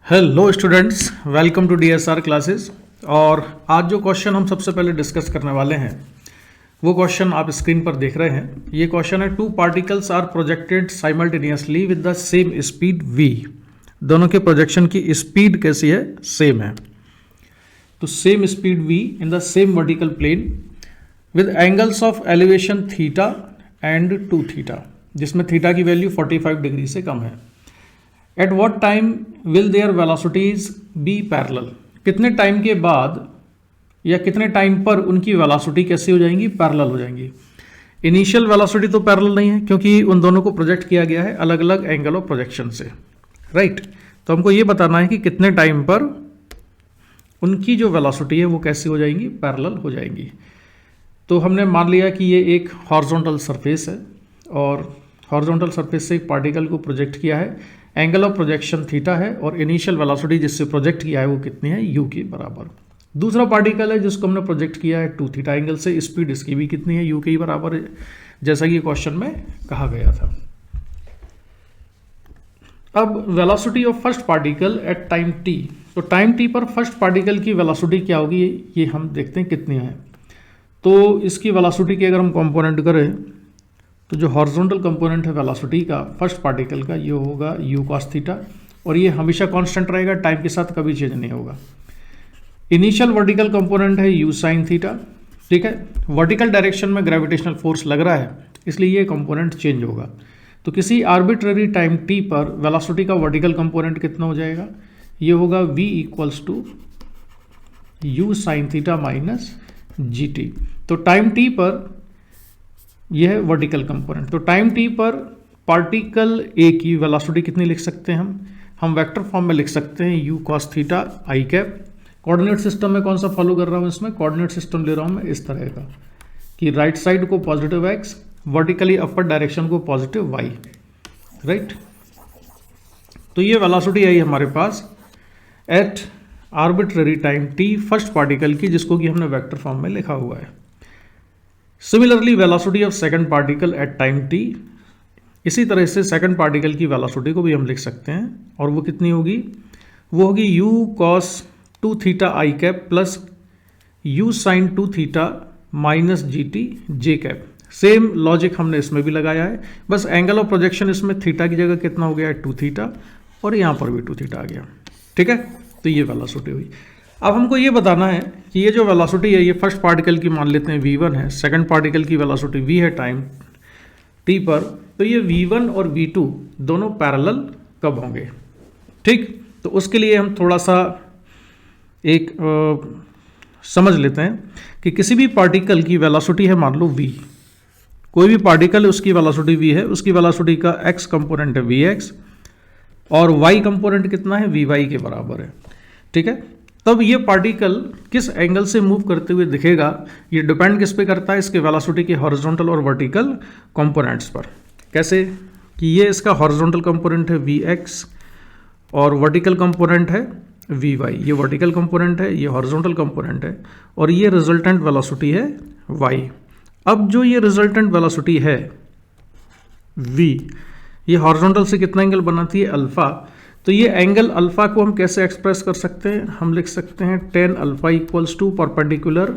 Hello students, welcome to DSR classes. और आज जो क्वेश्चन हम सबसे पहले डिस्कस करने वाले हैं वो क्वेश्चन आप स्क्रीन पर देख रहे हैं। ये क्वेश्चन है, two particles are projected simultaneously with the same speed v। दोनों के प्रोजेक्शन की स्पीड कैसी है? सेम है। तो same speed v in the same vertical plane with angles of elevation theta and 2 theta, जिसमें थीटा की वैल्यू 45 डिग्री से कम है। At what time will their velocities be parallel? कितने टाइम के बाद या कितने टाइम पर उनकी वेलोसिटी कैसी हो जाएंगी? पैरेलल हो जाएंगी। इनिशियल वेलोसिटी तो पैरेलल नहीं है क्योंकि उन दोनों को प्रोजेक्ट किया गया है अलग अलग एंगल ऑफ प्रोजेक्शन से, राइट। तो हमको ये बताना है कि कितने टाइम पर उनकी जो वेलोसिटी है वो कैसी हो जाएंगी? पैरेलल हो जाएंगी। तो हमने मान लिया कि ये एक हॉरिजॉन्टल सरफेस है और हॉरिजॉन्टल सरफेस से एक पार्टिकल को प्रोजेक्ट किया है। एंगल ऑफ प्रोजेक्शन थीटा है और इनिशियल वेलोसिटी जिससे प्रोजेक्ट किया है वो कितनी है? u के बराबर। दूसरा पार्टिकल है जिसको हमने प्रोजेक्ट किया है 2 थीटा एंगल से, स्पीड इसकी भी कितनी है? u के बराबर है, जैसा कि क्वेश्चन में कहा गया था। अब velocity of first particle at time t। तो टाइम t पर फर्स्ट पार्टिकल की वेलोसिटी क्या होगी ये हम देखते हैं कितनी है। तो इसकी वेलोसिटी की अगर हम कंपोनेंट करें तो जो हॉरिजॉन्टल कंपोनेंट है वेलोसिटी का फर्स्ट पार्टिकल का ये होगा u cos थीटा, और ये हमेशा कांस्टेंट रहेगा, टाइम के साथ कभी चेंज नहीं होगा। इनिशियल वर्टिकल कंपोनेंट है u sin थीटा, ठीक है। वर्टिकल डायरेक्शन में ग्रेविटेशनल फोर्स लग रहा है इसलिए ये कंपोनेंट चेंज होगा। तो किसी आर्बिट्ररी टाइम t पर वेलोसिटी का वर्टिकल कंपोनेंट कितना हो जाएगा? ये होगा v equals to u sin theta minus gt। तो टाइम t पर यह है वर्टिकल कंपोनेंट। तो टाइम t पर पार्टिकल a की वेलोसिटी कितनी लिख सकते हैं हम वेक्टर फॉर्म में लिख सकते हैं u cos theta i cap. Coordinate system में कौन सा फॉलो कर रहा हूँ? इसमें कोऑर्डिनेट सिस्टम ले रहा हूँ मैं इस तरह का कि राइट साइड को positive x, vertically upper direction को पॉजिटिव y, राइट। तो ये वेलोसिटी आई हमारे पास at arbitrary time t first particle की, जिसको कि हमने वेक्टर फॉर्म में लिखा हुआ है। Similarly velocity of second particle at time t, इसी तरह से सेकंड पार्टिकल की वेलोसिटी को भी हम लिख सकते हैं और वो कितनी होगी? वो होगी u cos 2 theta i cap plus u sin 2 theta minus gt j cap. Same logic हमने इसमें भी लगाया है, बस एंगल ऑफ प्रोजेक्शन इसमें थीटा की जगह कितना हो गया है? 2 थीटा, और यहाँ पर भी 2 थीटा आ गया, ठीक है। तो ये वेलोसिटी हुई। अब हमको ये बताना है कि ये जो वेलोसिटी है ये फर्स्ट पार्टिकल की मान लेते हैं v1 है, सेकंड पार्टिकल की वेलोसिटी v है टाइम t पर। तो ये v1 और v2 दोनों पैरेलल कब होंगे? ठीक, तो उसके लिए हम थोड़ा सा एक समझ लेते हैं कि किसी भी पार्टिकल की वेलोसिटी है मान लो v, कोई भी पार्टिकल है उसकी वेलोसिटी v है, उसकी वेलोसिटी का x कंपोनेंट है vx और y कंपोनेंट कितना है? vy के बराबर है, ठीक है। तब ये पार्टिकल किस एंगल से मूव करते हुए दिखेगा ये डिपेंड किस पे करता है? इसके वेलोसिटी के हॉरिजॉन्टल और वर्टिकल कंपोनेंट्स पर। कैसे कि ये इसका हॉरिजॉन्टल कंपोनेंट है vx और वर्टिकल कंपोनेंट है vy। ये वर्टिकल कंपोनेंट है, ये हॉरिजॉन्टल कंपोनेंट है और ये रिजल्टेंट वेलोसिटी है y। अब जो ये रिजल्टेंट वेलोसिटी है v, ये हॉरिजॉन्टल से कितना एंगल बनाती है? अल्फा। तो ये एंगल अल्फा को हम कैसे एक्सप्रेस कर सकते हैं? हम लिख सकते हैं tan alpha equals to perpendicular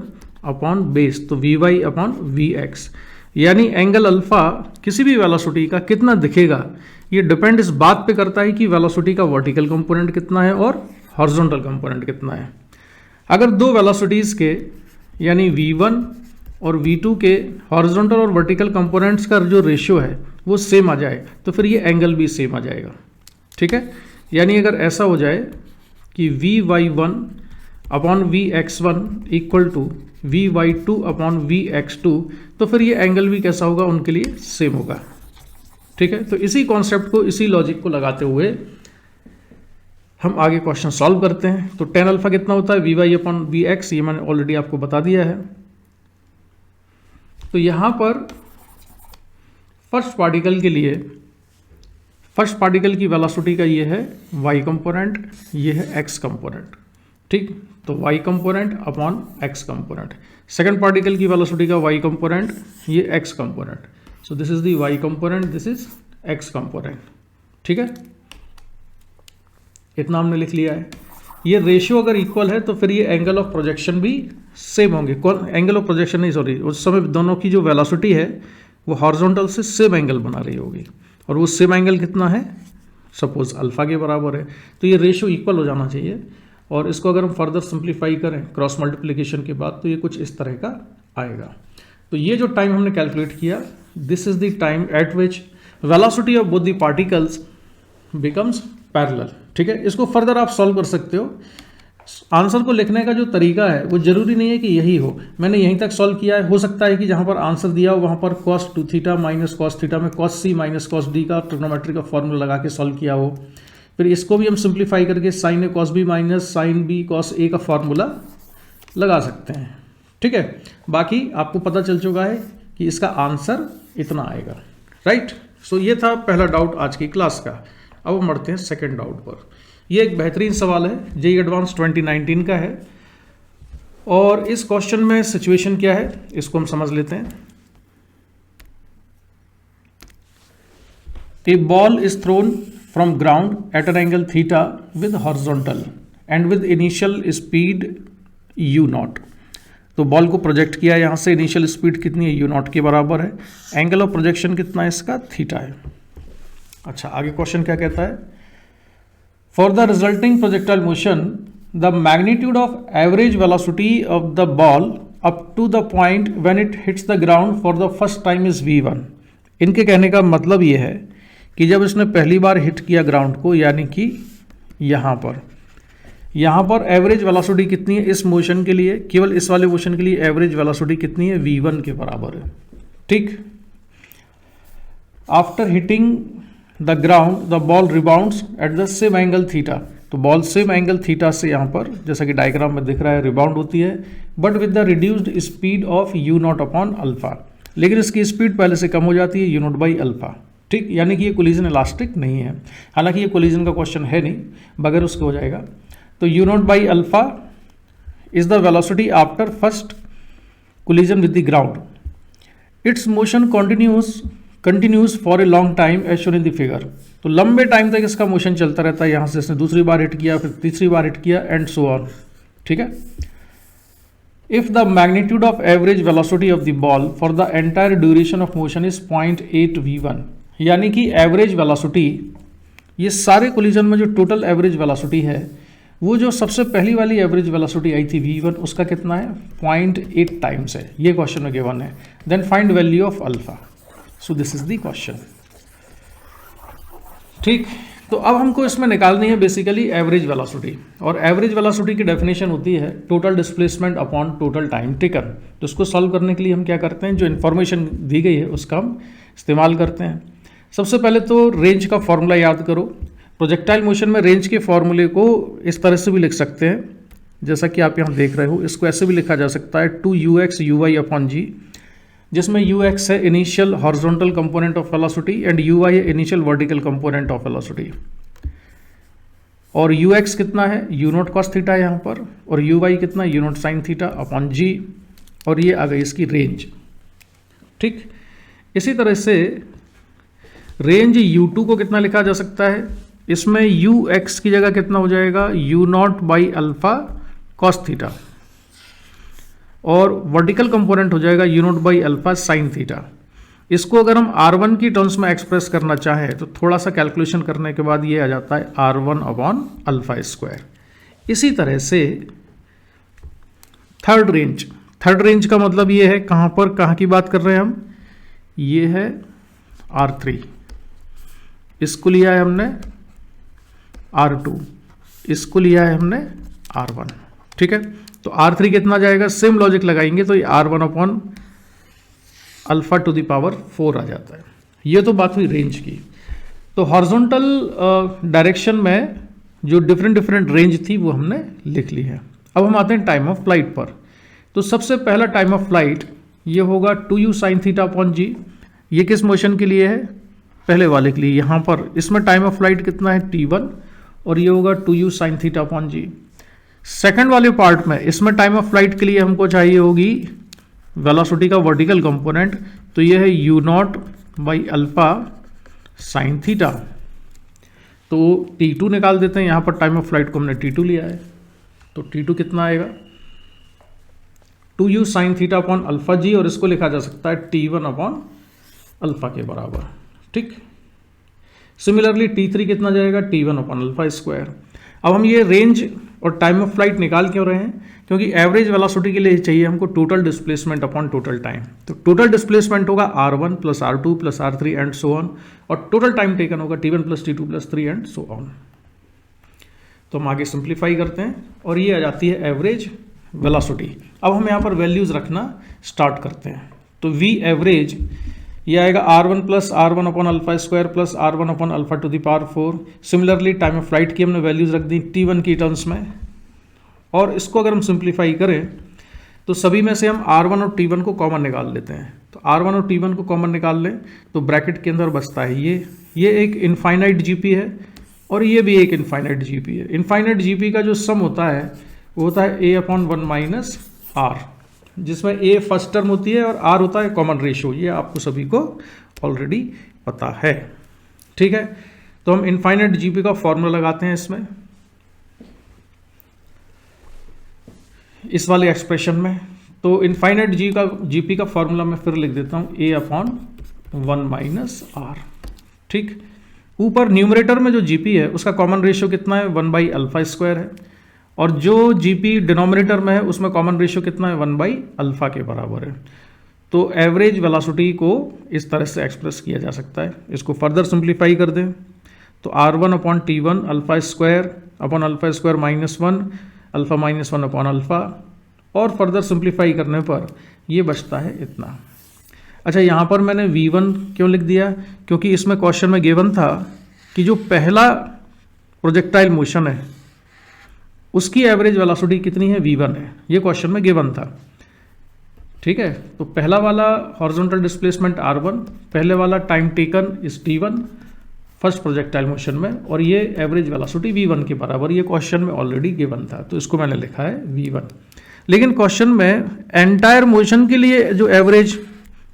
upon base, तो vy अपॉन vx। यानी एंगल अल्फा किसी भी वेलोसिटी का कितना दिखेगा ये डिपेंड इस बात पे करता है कि वेलोसिटी का वर्टिकल कंपोनेंट कितना है और हॉरिजॉन्टल कंपोनेंट कितना है। अगर दो वेलोसिटीज़ के यानी v1 और v2 के हॉरिजॉन्टल और वर्टिकल कंपोनेंट्स का जो रेशियो है वो सेम आ जाए तो फिर ये एंगल भी सेम आ जाएगा, ठीक है। यानी अगर ऐसा हो जाए कि vy1 upon vx1 equal to vy2 upon vx2, तो फिर ये एंगल भी कैसा होगा? उनके लिए सेम होगा, ठीक है। तो इसी कॉन्सेप्ट को, इसी लॉजिक को लगाते हुए हम आगे क्वेश्चन सॉल्व करते हैं। तो tan अल्फा कितना होता है? vy अपॉन vx, ये मैंने ऑलरेडी आपको बता दिया है। तो यहाँ पर फर्स्ट पार्टिकल के लिए फर्स्ट पार्टिकल की वेलोसिटी का ये है y कंपोनेंट, ये है x कंपोनेंट, ठीक। तो y component upon x component. Second particle की वेलोसिटी का y कंपोनेंट, ये x component. So this is the y component, this is x component, ठीक है। इतना हमने लिख लिया है। ये रेशियो अगर इक्वल है तो फिर ये एंगल ऑफ प्रोजेक्शन भी सेम होंगे। कौन एंगल ऑफ प्रोजेक्शन नहीं, सॉरी, उस समय दोनों की जो वेलोसिटी है वो हॉरिजॉन्टल से सेम एंगल बना रही होगी, और वो सेम एंगल कितना है, सपोज अल्फा के बराबर है। तो ये रेशियो इक्वल हो जाना चाहिए, और इसको अगर हम फर्दर सिंप्लीफाई करें क्रॉस मल्टीप्लिकेशन के बाद तो ये कुछ इस तरह का आएगा। तो ये जो टाइम हमने कैलकुलेट किया, this is the time eight which velocity of both the particles becomes parallel. ठीक है, इसको फर्दर आप सॉल्व कर सकते हो। आंसर को लिखने का जो तरीका है वो जरूरी नहीं है कि यही हो, मैंने यहीं तक सॉल्व किया है। हो सकता है कि जहां पर आंसर दिया हो वहां पर cos 2 theta minus cos theta में cos c minus cos d का ट्रिग्नोमेट्री का फॉर्मूला लगा के सॉल्व किया हो। फिर इसको भी हम सिंप्लीफाई करके sine a cos b minus sine b cos a का फॉर्मूला लगा सकते हैं। ठीक है, बाकी आपको पता चल चुका है कि इसका आंसर इतना आएगा। राइट, सो ये था पहला डाउट आज की क्लास का। अब हम बढ़ते हैं सेकेंड डाउट पर। ये एक बेहतरीन सवाल है, जेईई एडवांस 2019 का है, और इस क्वेश्चन में सिचुएशन क्या है इसको हम समझ लेते हैं। A ball is thrown from ground at an angle theta with horizontal and with initial speed u naught. तो बॉल को प्रोजेक्ट किया, यहां से इनिशियल स्पीड कितनी है, यू नॉट के बराबर है। एंगल ऑफ प्रोजेक्शन कितना है इसका, थीटा है। अच्छा, आगे क्वेश्चन क्या कहता है, for the resulting projectile motion the magnitude of average velocity of the ball up to the point when it hits the ground for the first time is v1। इनके कहने का मतलब ये है कि जब इसने पहली बार हिट किया ग्राउंड को, यानी कि यहाँ पर एवरेज वेलोसिटी कितनी है इस मोशन के लिए, केवल इस वाले मोशन के लिए एवरेज वेलोसिटी कितनी है, v1 के बराबर है। ठीक, after hitting the ground the ball rebounds at the same angle theta. तो बॉल सेम एंगल थीटा से यहाँ पर जैसा कि डायग्राम में दिख रहा है रिबाउंड होती है, but with the reduced speed of you not upon alpha. लेकिन इसकी स्पीड पहले से कम हो जाती है यू नॉट बाई अल्फा। ठीक, यानी कि ये कोलिजन इलास्टिक नहीं है। हालांकि ये कोलिजन का क्वेश्चन है नहीं, बगैर उसके हो जाएगा। तो u naught by alpha is the velocity after first collision with the ground. Its motion continues for a long time as shown in the figure. तो लंबे टाइम तक इसका मोशन चलता रहता है, यहां से इसने दूसरी बार हिट किया, फिर तीसरी बार हिट किया, एंड सो ऑन। ठीक है, if the magnitude of average velocity of the ball for the entire duration of motion is 0.8 v1, यानी कि एवरेज वेलोसिटी, ये सारे कोलिजन में जो टोटल एवरेज वेलोसिटी है, वो जो सबसे पहली वाली एवरेज वेलोसिटी आई थी v1, उसका कितना है, 0.8 टाइम्स है। ये क्वेश्चन में गिवन है। Then find value of alpha. So this is the question. ठीक, तो अब हमको इसमें निकालनी है बेसिकली एवरेज वेलोसिटी, और एवरेज वेलोसिटी की डेफिनेशन होती है total displacement upon total time taken. तो उसको सॉल्व करने के लिए हम क्या करते हैं, जो इन्फॉर्मेशन दी गई है उसका हम इस्तेमाल करते हैं। सबसे पहले तो रेंज का फॉर्मूला याद करो। प्रोजेक्टाइल मोशन में रेंज के फॉर्मूले को इस तरह से भी लिख सकते हैं, जैसा कि आप यहाँ देख रहे हो। इसको ऐसे भी लिखा जा सकता है 2ux uy अपॉन जी, जिसमें ux है initial horizontal component of velocity and uy है initial vertical component of velocity. और ux कितना है, u नॉट कॉस थीटा यहाँ पर, और uy कितना, u naught sine theta upon g, और ये आ गई इसकी रेंज। ठीक, इसी तरह से रेंज u2 को कितना लिखा जा सकता है, इसमें ux की जगह कितना हो जाएगा, u not by alpha cos theta, और वर्टिकल कंपोनेंट हो जाएगा u not by alpha sine theta. इसको अगर हम r1 की टर्म्स में एक्सप्रेस करना चाहें तो थोड़ा सा कैलकुलेशन करने के बाद ये आ जाता है r1 अपॉन अल्फा स्क्वायर। इसी तरह से थर्ड रेंज का मतलब ये है, कहाँ की बात कर रहे हैं हम, ये है r3, इसको लिया है हमने r2, इसको लिया है हमने r1। ठीक है, तो r3 कितना जाएगा, सेम लॉजिक लगाएंगे तो ये r1 upon alpha two the power 4 आ जाता है। ये तो बात हुई रेंज की। तो हॉरिजॉन्टल डायरेक्शन में जो डिफरेंट रेंज थी वो हमने लिख ली है। अब हम आते हैं टाइम ऑफ फ्लाइट पर। तो सबसे पहला टाइम ऑफ फ्लाइट ये होगा 2u साइन थीटा अपॉन जी। ये किस मोशन के लिए है, पहले वाले के लिए। यहाँ पर इसमें टाइम ऑफ फ्लाइट कितना है, t1, और ये होगा 2u साइन थीटा अपॉन जी। सेकंड वाले पार्ट में इसमें टाइम ऑफ फ्लाइट के लिए हमको चाहिए होगी वेलोसिटी का वर्टिकल कंपोनेंट, तो ये है u not by alpha sine theta. तो T2 निकाल देते हैं। यहाँ पर टाइम ऑफ फ्लाइट को हमने T2 लिया है, तो T2 कितना आएगा 2u sin theta upon alpha g, और इसको लिखा जा सकता है T1 अपॉन अल्फा के बराबर। ठीक, सिमिलरली T3 कितना जाएगा T1 अपॉन अल्फा स्क्वायर। अब हम ये रेंज और टाइम ऑफ फ्लाइट निकाल क्यों रहे हैं, क्योंकि एवरेज वेलोसिटी के लिए चाहिए हमको total displacement upon total time. तो टोटल डिस्प्लेसमेंट होगा R1 plus R2 plus R3 and so on, और टोटल टाइम टेकन होगा T1 plus T2 plus 3 and so on. तो हम आगे सिंप्लीफाई करते हैं और ये आ जाती है एवरेज वेलोसिटी। अब हम यहाँ पर वैल्यूज रखना स्टार्ट करते हैं। तो V एवरेज ये आएगा R1 plus R1 upon alpha square plus R1 upon alpha two the power 4। Similarly time of flight की हमने वैल्यूज रख दी T1 की टर्म्स में, और इसको अगर हम सिंप्लीफाई करें तो सभी में से हम R1 और T1 को कॉमन निकाल लेते हैं। तो R1 और T1 को कॉमन निकाल लें तो ब्रैकेट के अंदर बचता है ये एक इनफाइनाइट जीपी है और ये भी एक इनफाइनाइट जीपी है। इनफाइनाइट जीपी का जो सम होता है वो होता है a अपॉन 1 माइनस r, जिसमें a फर्स्ट टर्म होती है और r होता है कॉमन रेशियो। ये आपको सभी को ऑलरेडी पता है। ठीक है, तो हम इनफाइनाइट जीपी का फॉर्मूला लगाते हैं इसमें, इस वाले एक्सप्रेशन में। तो इनफाइनाइट जीपी का फॉर्मूला मैं फिर लिख देता हूँ a अपॉन 1 माइनस r। ठीक, ऊपर न्यूमरेटर में जो जीपी है उसका कॉमन रेशियो कितना है 1 बाई अल्फा स्क्वायर है, और जो जीपी डिनोमिनेटर में है उसमें कॉमन रेशियो कितना है 1 बाई अल्फा के बराबर है। तो एवरेज वेलोसिटी को इस तरह से एक्सप्रेस किया जा सकता है। इसको फर्दर सिंप्लीफाई कर दें तो R1 upon T1 alpha square minus 1 alpha minus 1 upon alpha, और फर्दर सिंप्लीफाई करने पर ये बचता है इतना। अच्छा, यहाँ पर मैंने V1 क्यों लिख दिया, क्योंकि इसमें क्वेश्चन में गिवन था कि जो पहला प्रोजेक्टाइल मोशन है उसकी एवरेज वेलोसिटी कितनी है V1 है, ये क्वेश्चन में गिवन था। ठीक है, तो पहला वाला हॉरिजॉन्टल डिस्प्लेसमेंट R1, पहले वाला time taken is T1 first projectile motion में, और ये एवरेज वेलोसिटी V1 के बराबर, ये क्वेश्चन में ऑलरेडी गिवन था, तो इसको मैंने लिखा है V1। लेकिन क्वेश्चन में एंटायर मोशन के लिए जो एवरेज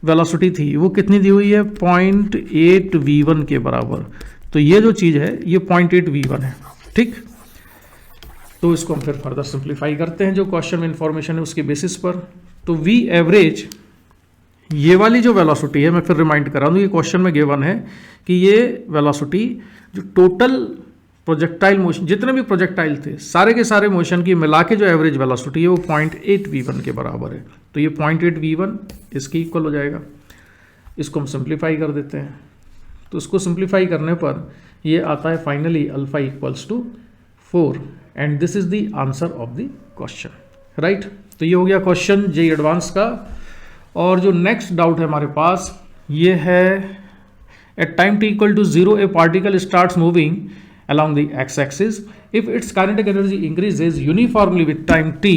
वेलोसिटी थी वो कितनी दी हुई है 0.8 V1 के बराबर। तो ये जो चीज़ है ये 0.8 V1 है। ठीक, तो इसको हम फिर फर्दर सिंप्लीफाई करते हैं जो क्वेश्चन में इंफॉर्मेशन है उसके बेसिस पर। तो V एवरेज, ये वाली जो वेलोसिटी है, मैं फिर रिमाइंड करा दूँ, ये क्वेश्चन में गिवन है कि ये वेलोसिटी जो टोटल प्रोजेक्टाइल मोशन, जितने भी प्रोजेक्टाइल थे सारे के सारे मोशन की मिला के जो एवरेज वेलोसिटी है वो 0.8 V1 के बराबर है। तो ये 0.8 V1 इसके इक्वल हो जाएगा। इसको हम सिंप्लीफाई कर देते हैं, तो इसको सिंप्लीफाई करने पर ये आता है finally alpha equals to 4, and this is the answer of the question. Right, तो ये हो गया क्वेश्चन जेईई एडवांस का। और जो नेक्स्ट डाउट है हमारे पास ये है, at time t equal to 0 a particle starts moving along the x-axis. If its kinetic energy increases uniformly with time t,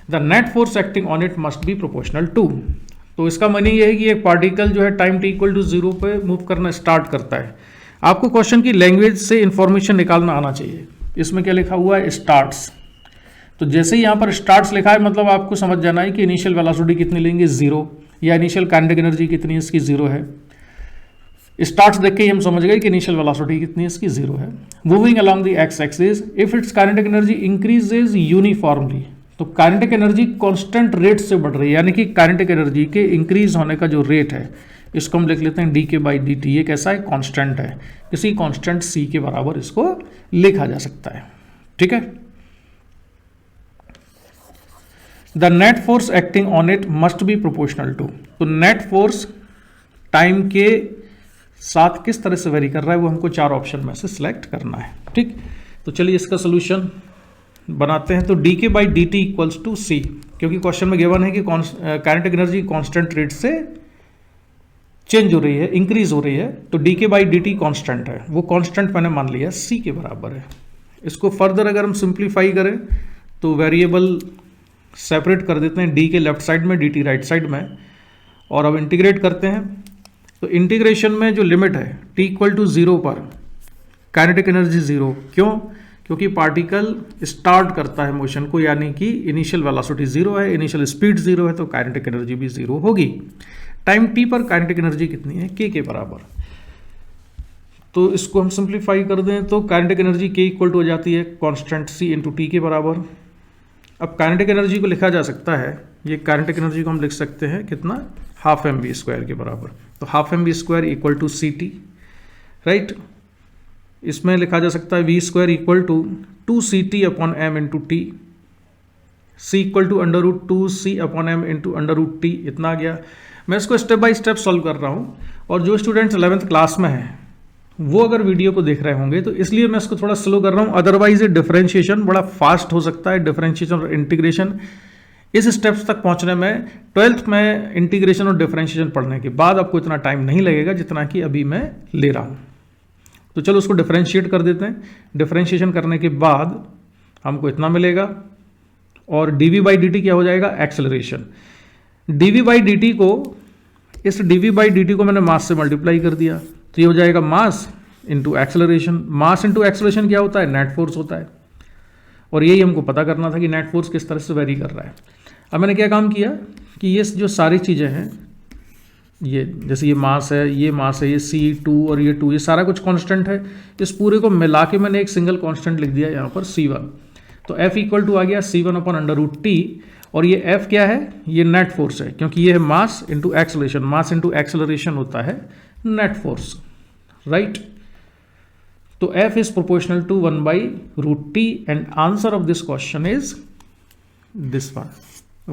the net force acting on it must be proportional to. तो इसका meaning ये है कि एक particle जो है time t equal to 0 पे move करना स्टार्ट करता है। आपको क्वेश्चन की लैंग्वेज से इंफॉर्मेशन निकालना आना चाहिए। इसमें क्या लिखा हुआ है स्टार्ट्स, तो जैसे ही यहाँ पर स्टार्ट्स लिखा है मतलब आपको समझ जाना है कि इनिशियल वेलोसिटी कितनी लेंगे 0, या इनिशियल काइनेटिक एनर्जी कितनी है इसकी 0 है। स्टार्ट्स देख के ही हम समझ गए कि इनिशियल वेलोसिटी कितनी है इसकी 0 है। Moving along the x axis, if it's kinetic energy increases uniformly, तो काइनेटिक एनर्जी कांस्टेंट रेट से बढ़ रही है, यानी कि काइनेटिक एनर्जी के इंक्रीज होने का जो रेट है इसको हम लिख लेते हैं dk/dt। ये कैसा है, कांस्टेंट है, किसी कांस्टेंट c के बराबर इसको लिखा जा सकता है। ठीक है, the net force acting on it must be proportional to. तो नेट फोर्स टाइम के साथ किस तरह से वेरी कर रहा है वो हमको 4 ऑप्शन में से सिलेक्ट करना है। ठीक, तो चलिए इसका सोल्यूशन बनाते हैं। तो dk/dt इक्वल्स टू c, क्योंकि क्वेश्चन में गिवन है कि काइनेटिक एनर्जी कांस्टेंट रेट से चेंज हो रही है, इंक्रीज हो रही है, तो dk/dt कांस्टेंट है, वो कांस्टेंट मैंने मान लिया c के बराबर है। इसको फर्दर अगर हम सिंप्लीफाई करें तो वेरिएबल सेपरेट कर देते हैं, d के लेफ्ट साइड में dt राइट साइड में, और अब इंटीग्रेट करते हैं। तो इंटीग्रेशन में जो लिमिट है t इक्वल टू 0 पर काइनेटिक एनर्जी 0, क्यों, क्योंकि पार्टिकल स्टार्ट करता है मोशन को, यानी कि इनिशियल वेलोसिटी 0 है, इनिशियल स्पीड 0 है, तो काइनेटिक एनर्जी भी 0 होगी। टाइम t पर काइनेटिक एनर्जी कितनी है, k के बराबर। तो इसको हम सिंप्लीफाई कर दें तो काइनेटिक एनर्जी के इक्वल टू हो जाती है कांस्टेंट सी इंटू टी के बराबर। अब काइनेटिक एनर्जी को लिखा जा सकता है, ये काइनेटिक एनर्जी को हम लिख सकते हैं कितना, हाफ एम वी स्क्वायर के बराबर। तो half m v square equal to c t, right. इसमें लिखा जा सकता है v square equal to 2ct upon m into t, c equal to under root 2c upon m into under root t, इतना आ गया। मैं इसको स्टेप बाय स्टेप सॉल्व कर रहा हूँ, और जो स्टूडेंट्स 11th क्लास में हैं वो अगर वीडियो को देख रहे होंगे तो इसलिए मैं इसको थोड़ा स्लो कर रहा हूँ, अदरवाइज ये डिफरेंशिएशन बड़ा फास्ट हो सकता है। डिफरेंशिएशन और इंटीग्रेशन इस स्टेप्स तक पहुँचने में 12th में इंटीग्रेशन और डिफरेंशिएशन पढ़ने के बाद आपको इतना टाइम नहीं लगेगा जितना कि अभी मैं ले रहा हूँ। तो चलो उसको डिफरेंशिएट कर देते हैं। डिफरेंशिएशन करने के बाद हमको इतना मिलेगा, और dv बाई dt क्या हो जाएगा, एक्सेलरेशन। dv बाई dt को, इस dv बाई dt को मैंने मास से मल्टीप्लाई कर दिया, तो ये हो जाएगा मास into acceleration. Mass into acceleration क्या होता है, नेट फोर्स होता है, और यही हमको पता करना था कि नेट फोर्स किस तरह से वेरी कर रहा है। अब मैंने क्या काम किया कि ये जो सारी चीज़ें हैं, ये जैसे ये मास है, ये मास है, ये C2 और ये 2, ये सारा कुछ कांस्टेंट है। इस पूरे को मिला के मैंने एक सिंगल कांस्टेंट लिख दिया यहाँ पर C1। तो F इक्वल टू आ गया C1 upon under root T, और ये F क्या है, ये नेट फोर्स है, क्योंकि ये है mass into acceleration. Mass into acceleration होता है नेट फोर्स, राइट। तो F is proportional to 1 by root t, and answer of this question is this one,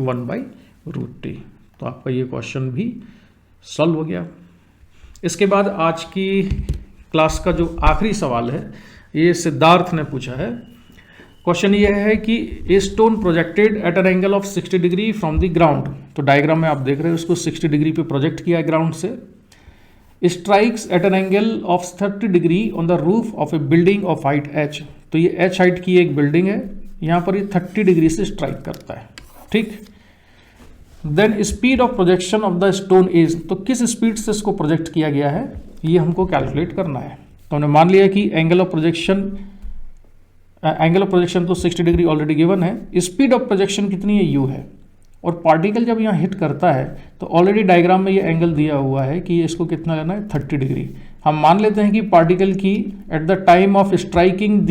1 by root t. तो आपका ये क्वेश्चन भी सॉल्व हो गया। इसके बाद आज की क्लास का जो आखिरी सवाल है, ये सिद्धार्थ ने पूछा है। क्वेश्चन ये है कि a stone projected at an angle of 60 degree from the ground. तो डायग्राम में आप देख रहे हो, उसको 60 डिग्री पे प्रोजेक्ट किया है ग्राउंड से। Strikes at an angle of 30 degree on the roof of a building of height h। तो ये h हाइट की एक बिल्डिंग है, यहाँ पर ये 30 डिग्री से स्ट्राइक करता है, ठीक। Then speed of projection of the stone is, तो किस स्पीड से इसको प्रोजेक्ट किया गया है ये हमको कैलकुलेट करना है। तो हमने मान लिया कि एंगल ऑफ प्रोजेक्शन तो 60 डिग्री ऑलरेडी गिवन है। स्पीड ऑफ प्रोजेक्शन कितनी है, u है, और पार्टिकल जब यहाँ हिट करता है तो ऑलरेडी डायग्राम में ये एंगल दिया हुआ है कि इसको कितना लेना है, 30 डिग्री। हम मान लेते हैं कि पार्टिकल की at the time of striking the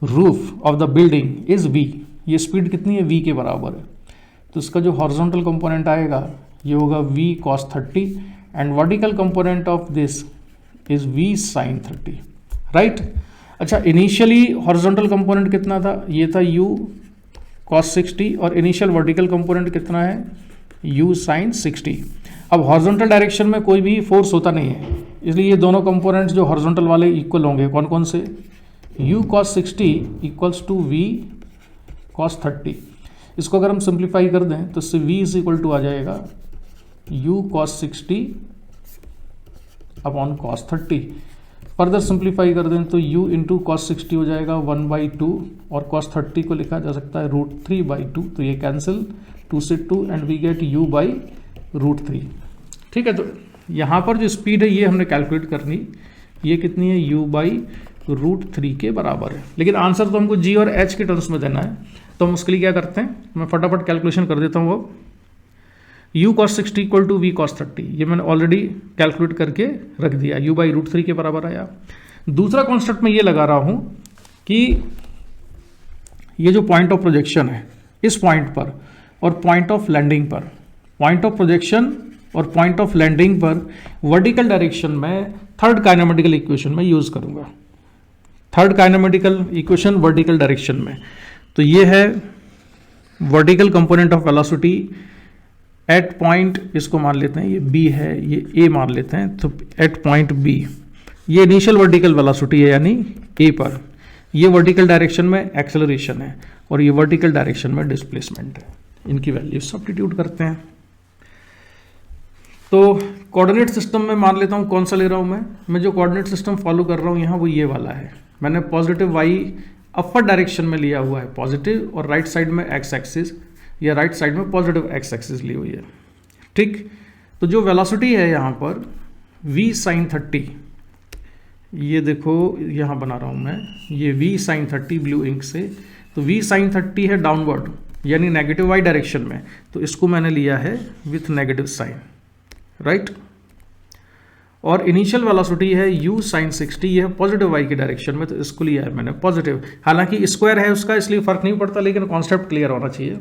roof of the building is v, ये स्पीड कितनी है, v के बराबर है। तो इसका जो हॉरिजॉन्टल कंपोनेंट आएगा ये होगा v cos 30, and vertical component of this is v sin 30, right. अच्छा, इनिशियली हॉरिजॉन्टल कंपोनेंट कितना था, ये था u cos 60, और इनिशियल वर्टिकल कंपोनेंट कितना है, u sin 60। अब हॉरिजॉन्टल डायरेक्शन में कोई भी फोर्स होता नहीं है, इसलिए ये दोनों कंपोनेंट्स जो हॉरिजॉन्टल वाले इक्वल होंगे। कौन कौन से, u cos 60 equals to v cos 30। इसको अगर हम सिंप्लीफाई कर दें तो इससे v इज इक्वल टू आ जाएगा u cos 60 upon cos 30। Further simplify कर दें तो u इंटू cos 60 हो जाएगा 1/2, और cos 30 को लिखा जा सकता है √3/2। तो ये कैंसिल, 2 से 2, एंड वी गेट u/√3, ठीक है। तो यहाँ पर जो स्पीड है ये हमने कैलकुलेट करनी, ये कितनी है, u/√3 के बराबर है। लेकिन आंसर तो हमको g और h के टर्म्स में देना है, तो हम उसके लिए क्या करते हैं, मैं फटाफट कैलकुलेशन कर देता हूँ। वो u cos 60 equal to v cos 30, ये मैंने ऑलरेडी कैलकुलेट करके रख दिया, u/√3 के बराबर आया। दूसरा कॉन्सेप्ट मैं ये लगा रहा हूँ कि ये जो पॉइंट ऑफ प्रोजेक्शन है, इस पॉइंट पर और पॉइंट ऑफ लैंडिंग पर, पॉइंट ऑफ प्रोजेक्शन और पॉइंट ऑफ लैंडिंग पर वर्टिकल डायरेक्शन में थर्ड काइनेमेटिकल इक्वेशन में यूज़ करूँगा। Third kinematical equation vertical direction में, तो ये है vertical component of velocity at point, इसको मान लेते हैं ये b है, ये a मान लेते हैं। तो एट पॉइंट b ये इनिशियल वर्टिकल वेलोसिटी है, यानी a पर, ये वर्टिकल डायरेक्शन में एक्सेलरेशन है, और ये वर्टिकल डायरेक्शन में डिस्प्लेसमेंट है। इनकी वैल्यू सब्स्टिट्यूट करते हैं। तो कोऑर्डिनेट सिस्टम में मान लेता हूँ कौन सा ले रहा हूँ मैं जो कोऑर्डिनेट सिस्टम फॉलो कर रहा हूँ यहाँ वो ये वाला है। मैंने पॉजिटिव y अपर डायरेक्शन में लिया हुआ है पॉजिटिव, और राइट साइड में x एक्सिस या राइट साइड में पॉजिटिव x एक्सिस ली हुई है, ठीक। तो जो वेलोसिटी है यहाँ पर v sin 30, ये देखो यहाँ बना रहा हूँ मैं, ये v sin 30 ब्लू इंक से, तो v sin 30 है डाउनवर्ड यानी नेगेटिव y डायरेक्शन में, तो इसको मैंने लिया है विथ नेगेटिव साइन, राइट। और इनिशियल वेलोसिटी है u sin 60, यह पॉजिटिव y की डायरेक्शन में, तो इसको लिया है मैंने पॉजिटिव। हालांकि स्क्वायर है उसका इसलिए फर्क नहीं पड़ता, लेकिन कॉन्सेप्ट क्लियर होना चाहिए।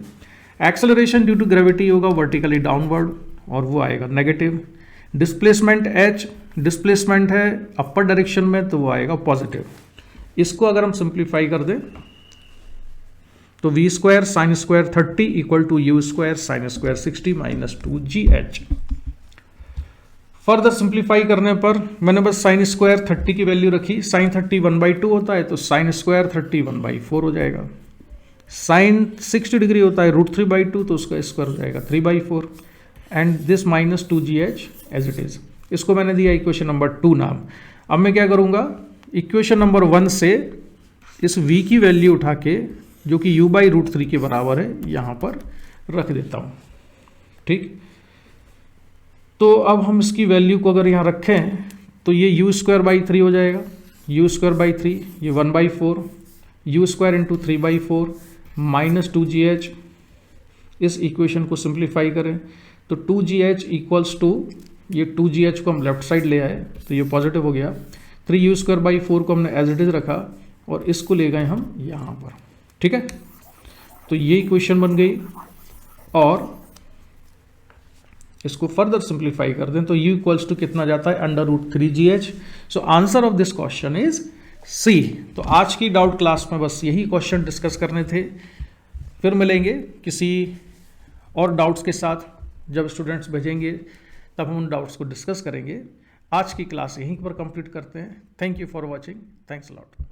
एक्सेलरेशन ड्यू टू ग्रेविटी होगा वर्टिकली डाउनवर्ड और वो आएगा नेगेटिव। डिस्प्लेसमेंट h, डिस्प्लेसमेंट है अपर डायरेक्शन में, तो वो आएगा पॉजिटिव। इसको अगर हम सिंप्लीफाई कर दें तो v square sine square 30 equal to u square sine square 60 minus 2gh। Further simplify करने पर मैंने बस साइन स्क्वायर 30 की वैल्यू रखी, साइन 30 1/2 होता है, तो साइन स्क्वायर 30 1/4 हो जाएगा। साइन 60 डिग्री होता है √3/2, तो उसका स्क्वायर हो जाएगा 3/4 and this minus 2gh as it is. इसको मैंने दिया इक्वेशन नंबर 2 नाम। अब मैं क्या करूंगा, इक्वेशन नंबर 1 से इस v की वैल्यू उठा के जो कि u/√3 के बराबर है यहां पर रख देता हूं। ठीक, तो अब हम इसकी वैल्यू को अगर यहां रखें तो ये u²/3 हो जाएगा, u²/3 ये 1/4, u² इंटू 3/4 माइनस 2gh। इस इक्वेशन को सिंप्लीफाई करें तो 2gh इक्वल्स टू, ये 2gh को हम लेफ्ट साइड ले आए तो ये पॉजिटिव हो गया, 3u²/4 को हमने एज इट इज रखा और इसको ले गए हम यहाँ पर। ठीक है, तो ये इक्वेशन बन गई और इसको फर्दर सिंप्लीफाई कर दें तो u इक्वल्स टू कितना जाता है, √3gh। So answer of this question is C. तो आज की डाउट क्लास में बस यही क्वेश्चन डिस्कस करने थे। फिर मिलेंगे किसी और डाउट्स के साथ, जब स्टूडेंट्स भेजेंगे तब हम उन डाउट्स को डिस्कस करेंगे। आज की क्लास यहीं पर कंप्लीट करते हैं। Thank you for watching, thanks a lot.